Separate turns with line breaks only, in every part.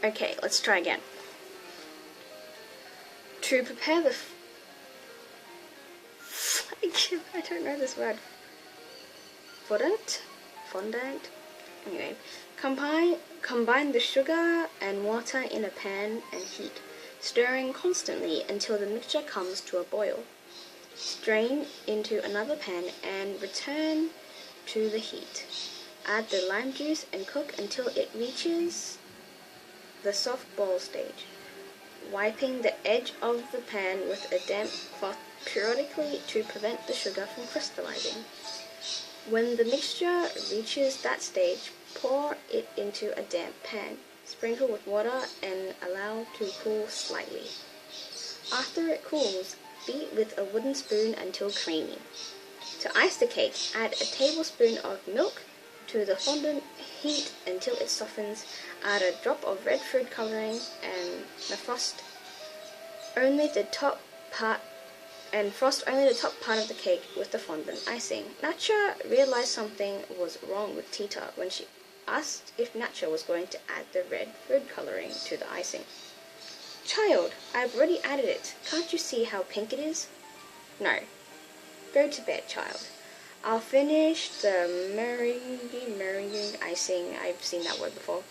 Okay, let's try again. To prepare the I don't know this word. Fondant? Anyway, combine the sugar and water in a pan and heat, stirring constantly until the mixture comes to a boil. Strain into another pan and return to the heat. Add the lime juice and cook until it reaches the soft ball stage, wiping the edge of the pan with a damp cloth periodically to prevent the sugar from crystallizing. When the mixture reaches that stage, pour it into a damp pan, sprinkle with water and allow to cool slightly. After it cools, beat with a wooden spoon until creamy. To ice the cake, add a tablespoon of milk to the fondant, heat until it softens, add a drop of red food coloring and frost only the top part of the cake with the fondant icing. Nacha realized something was wrong with Tita when she asked if Nacha was going to add the red food coloring to the icing. Child, I've already added it. Can't you see how pink it is? No. Go to bed, child. I'll finish the meringue icing. I've seen that word before.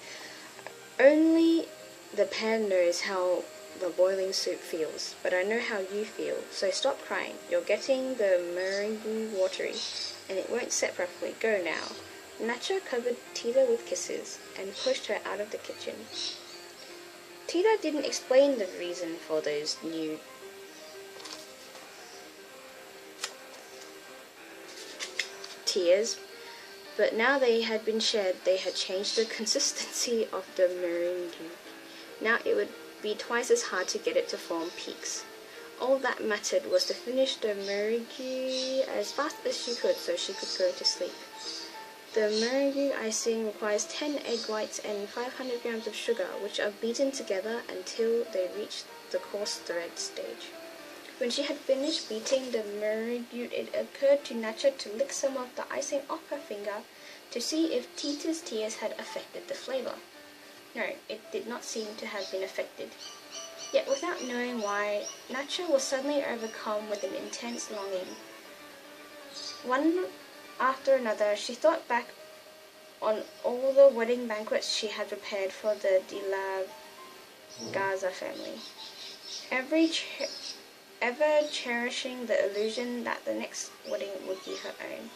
Only the pan knows how the boiling soup feels, but I know how you feel, so stop crying. You're getting the meringue watery, and it won't set properly. Go now. Nacha covered Tita with kisses and pushed her out of the kitchen. Tita didn't explain the reason for those new tears, but now they had been shed, they had changed the consistency of the meringue. Now it would be twice as hard to get it to form peaks. All that mattered was to finish the meringue as fast as she could so she could go to sleep. The meringue icing requires 10 egg whites and 500 grams of sugar, which are beaten together until they reach the coarse thread stage. When she had finished beating the meringue, it occurred to Nacha to lick some of the icing off her finger to see if Tita's tears had affected the flavor. No, it did not seem to have been affected. Yet without knowing why, Nacha was suddenly overcome with an intense longing. One after another, she thought back on all the wedding banquets she had prepared for the De La Garza family, ever cherishing the illusion that the next wedding would be her own.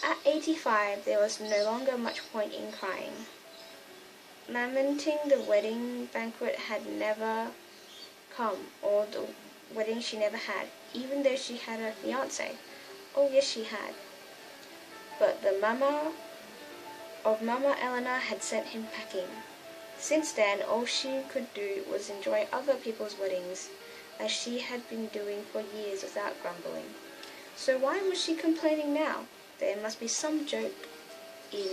At 85, there was no longer much point in crying. Lamenting the wedding banquet had never come, or the wedding she never had, even though she had a fiancé. Oh yes, she had. But the Mama Elena had sent him packing. Since then, all she could do was enjoy other people's weddings, as she had been doing for years without grumbling. So why was she complaining now? There must be some joke in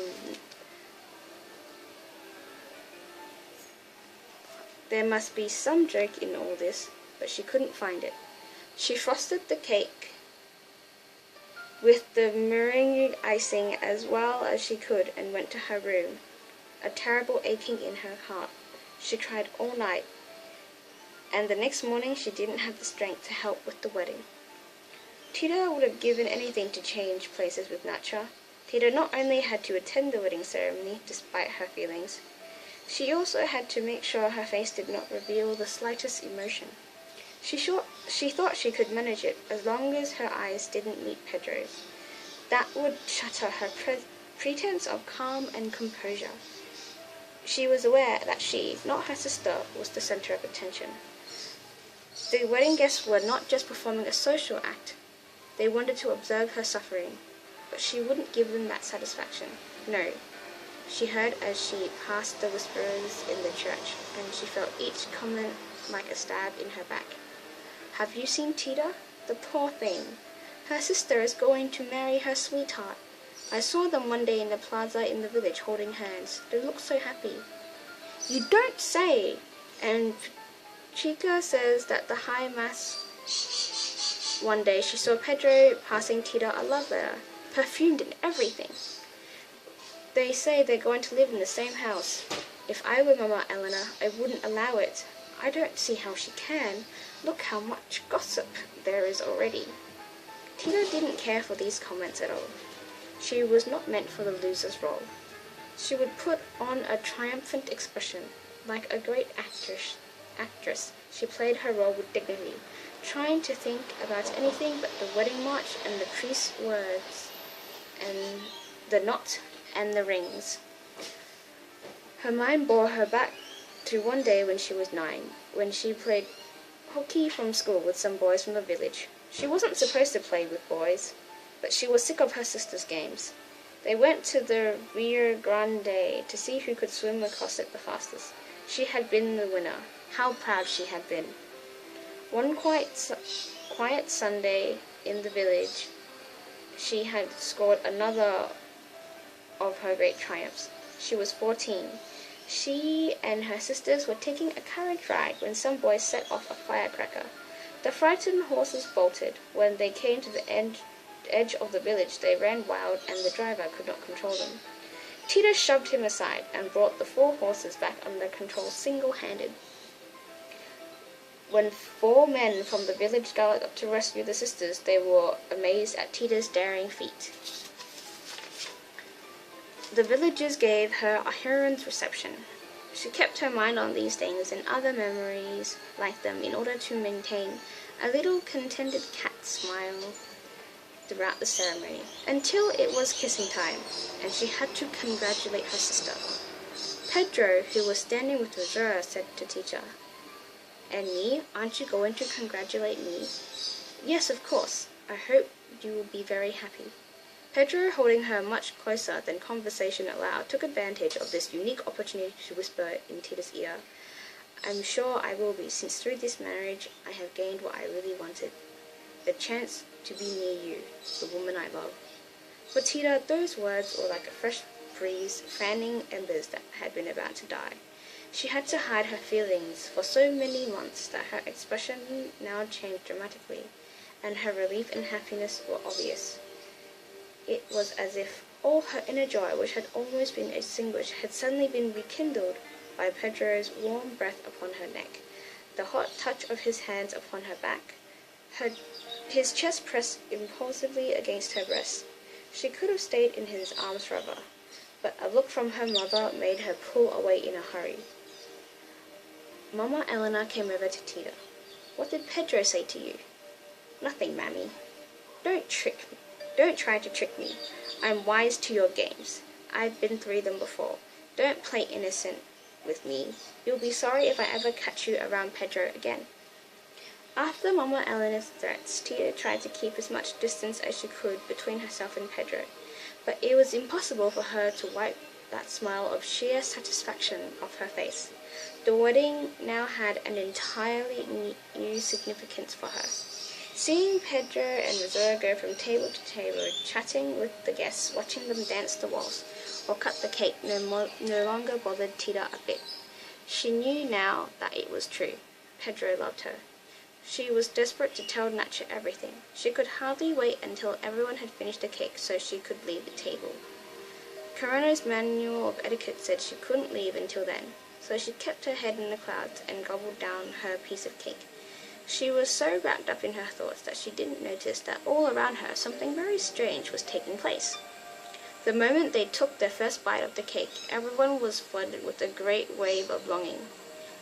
all this, but she couldn't find it. She frosted the cake with the meringue icing as well as she could and went to her room, a terrible aching in her heart. She cried all night, and the next morning she didn't have the strength to help with the wedding. Tita would have given anything to change places with Nacha. Tita not only had to attend the wedding ceremony, despite her feelings, she also had to make sure her face did not reveal the slightest emotion. She thought she could manage it as long as her eyes didn't meet Pedro's. That would shatter her pretense of calm and composure. She was aware that she, not her sister, was the center of attention. The wedding guests were not just performing a social act. They wanted to observe her suffering, but she wouldn't give them that satisfaction. No, she heard as she passed the whisperers in the church, and she felt each comment like a stab in her back. Have you seen Tita? The poor thing. Her sister is going to marry her sweetheart. I saw them one day in the plaza in the village holding hands. They looked so happy. You don't say! And Chica says that the high mass one day she saw Pedro passing Tita a love letter, perfumed and everything. They say they're going to live in the same house. If I were Mama Eleanor, I wouldn't allow it. I don't see how she can. Look how much gossip there is already." Tita didn't care for these comments at all. She was not meant for the loser's role. She would put on a triumphant expression. Like a great actress, she played her role with dignity, trying to think about anything but the wedding march and the priest's words, and the knot and the rings. Her mind bore her back to one day when she was 9, when she played hockey from school with some boys from the village. She wasn't supposed to play with boys, but she was sick of her sister's games. They went to the Rio Grande to see who could swim across it the fastest. She had been the winner. How proud she had been. One quiet Sunday in the village, she had scored another of her great triumphs. She was 14. She and her sisters were taking a carriage ride when some boys set off a firecracker. The frightened horses bolted. When they came to the edge of the village, they ran wild, and the driver could not control them. Tita shoved him aside and brought the 4 horses back under control single-handed. When 4 men from the village galloped up to rescue the sisters, they were amazed at Tita's daring feat. The villagers gave her a heroine's reception. She kept her mind on these things and other memories like them in order to maintain a little contented cat smile throughout the ceremony, until it was kissing time, and she had to congratulate her sister. Pedro, who was standing with Rosura, said to Tita, "And me? Aren't you going to congratulate me?" "Yes, of course. I hope you will be very happy." Pedro, holding her much closer than conversation allowed, took advantage of this unique opportunity to whisper in Tita's ear, "I'm sure I will be, since through this marriage I have gained what I really wanted, the chance to be near you, the woman I love." For Tita, those words were like a fresh breeze fanning embers that had been about to die. She had to hide her feelings for so many months that her expression now changed dramatically, and her relief and happiness were obvious. It was as if all her inner joy, which had almost been extinguished, had suddenly been rekindled by Pedro's warm breath upon her neck, the hot touch of his hands upon her back, his chest pressed impulsively against her breast. She could have stayed in his arms forever, but a look from her mother made her pull away in a hurry. Mama Eleanor came over to Tita. "What did Pedro say to you?" "Nothing, Mammy." Don't try to trick me. I'm wise to your games. I've been through them before. Don't play innocent with me. You'll be sorry if I ever catch you around Pedro again." After Mama Eleanor's threats, Tita tried to keep as much distance as she could between herself and Pedro, but it was impossible for her to wipe that smile of sheer satisfaction off her face. The wedding now had an entirely new significance for her. Seeing Pedro and Rosura go from table to table, chatting with the guests, watching them dance the waltz or cut the cake no longer bothered Tita a bit. She knew now that it was true. Pedro loved her. She was desperate to tell Nacha everything. She could hardly wait until everyone had finished the cake so she could leave the table. Corona's manual of etiquette said she couldn't leave until then, so she kept her head in the clouds and gobbled down her piece of cake. She was so wrapped up in her thoughts that she didn't notice that all around her something very strange was taking place. The moment they took their first bite of the cake, everyone was flooded with a great wave of longing.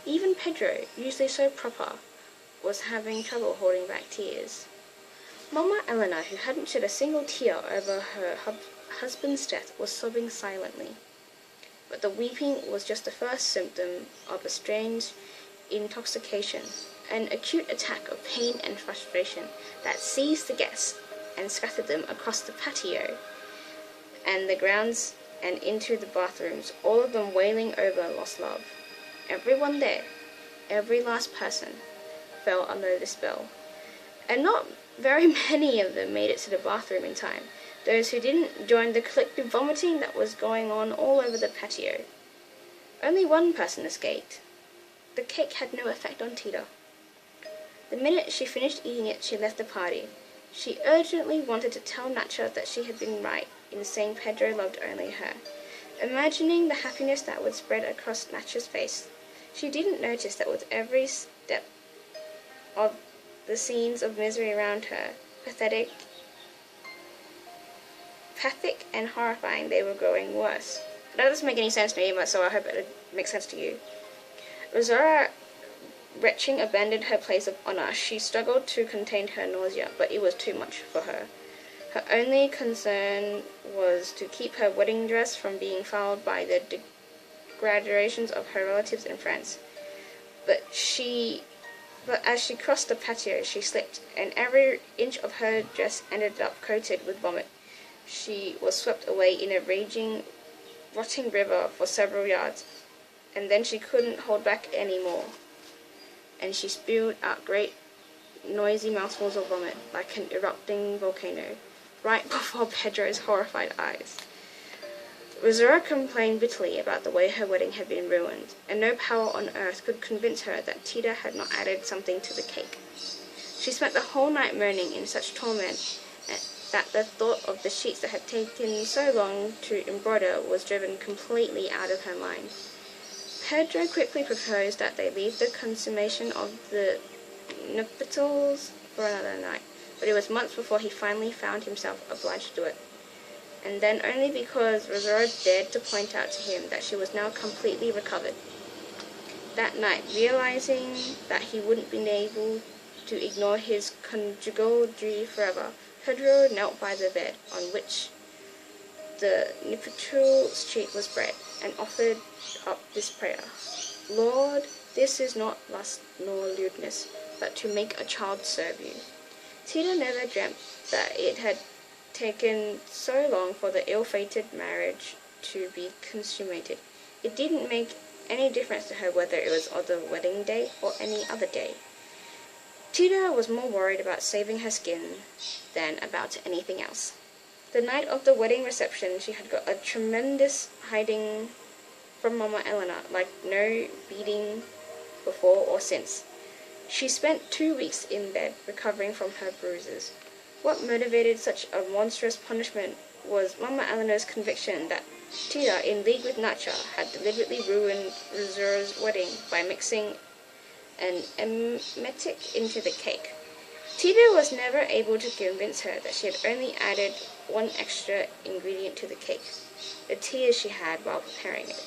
Even Pedro, usually so proper, was having trouble holding back tears. Mama Eleanor, who hadn't shed a single tear over her husband's death, was sobbing silently. But the weeping was just the first symptom of a strange intoxication, an acute attack of pain and frustration that seized the guests and scattered them across the patio and the grounds and into the bathrooms, all of them wailing over lost love. Everyone there, every last person, fell under the spell. And not very many of them made it to the bathroom in time. Those who didn't joined the collective vomiting that was going on all over the patio. Only one person escaped. The cake had no effect on Tita. The minute she finished eating it, she left the party. She urgently wanted to tell Nacha that she had been right in saying Pedro loved only her. imagining the happiness that would spread across Natcha's face. She didn't notice that with every step of the scenes of misery around her, pathic and horrifying, they were growing worse. That doesn't make any sense to me, so I hope it makes sense to you. Rosora retching abandoned her place of honor. She struggled to contain her nausea, but it was too much for her. Her only concern was to keep her wedding dress from being fouled by the degradations of her relatives and friends. But as she crossed the patio, she slipped, and every inch of her dress ended up coated with vomit. She was swept away in a raging, rotting river for several yards, and then she couldn't hold back any more, and she spewed out great, noisy mouthfuls of vomit like an erupting volcano, right before Pedro's horrified eyes. Rosora complained bitterly about the way her wedding had been ruined, and no power on earth could convince her that Tita had not added something to the cake. She spent the whole night moaning in such torment that the thought of the sheets that had taken so long to embroider was driven completely out of her mind. Pedro quickly proposed that they leave the consummation of the nuptials for another night, but it was months before he finally found himself obliged to do it, and then only because Rosora dared to point out to him that she was now completely recovered. That night, realizing that he wouldn't be able to ignore his conjugal duty forever, Pedro knelt by the bed on which the nuptial sheet was spread, and offered up this prayer: Lord, this is not lust nor lewdness, but to make a child serve you. Tita never dreamt that it had taken so long for the ill-fated marriage to be consummated. It didn't make any difference to her whether it was on the wedding day or any other day. Tita was more worried about saving her skin than about anything else. The night of the wedding reception, she had got a tremendous hiding from Mama Elena, like no beating before or since. She spent 2 weeks in bed, recovering from her bruises. What motivated such a monstrous punishment was Mama Elena's conviction that Tita, in league with Natcha, had deliberately ruined Rosora's wedding by mixing an emetic into the cake. Tita was never able to convince her that she had only added one extra ingredient to the cake, the tears she had while preparing it.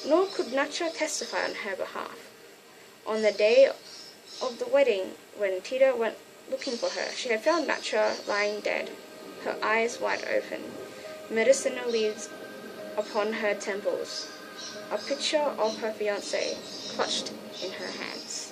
Nor could Natcha testify on her behalf. On the day of the wedding, when Tita went looking for her, she had found Natcha lying dead, her eyes wide open, medicinal leaves upon her temples, a picture of her fiancé clutched in her hands.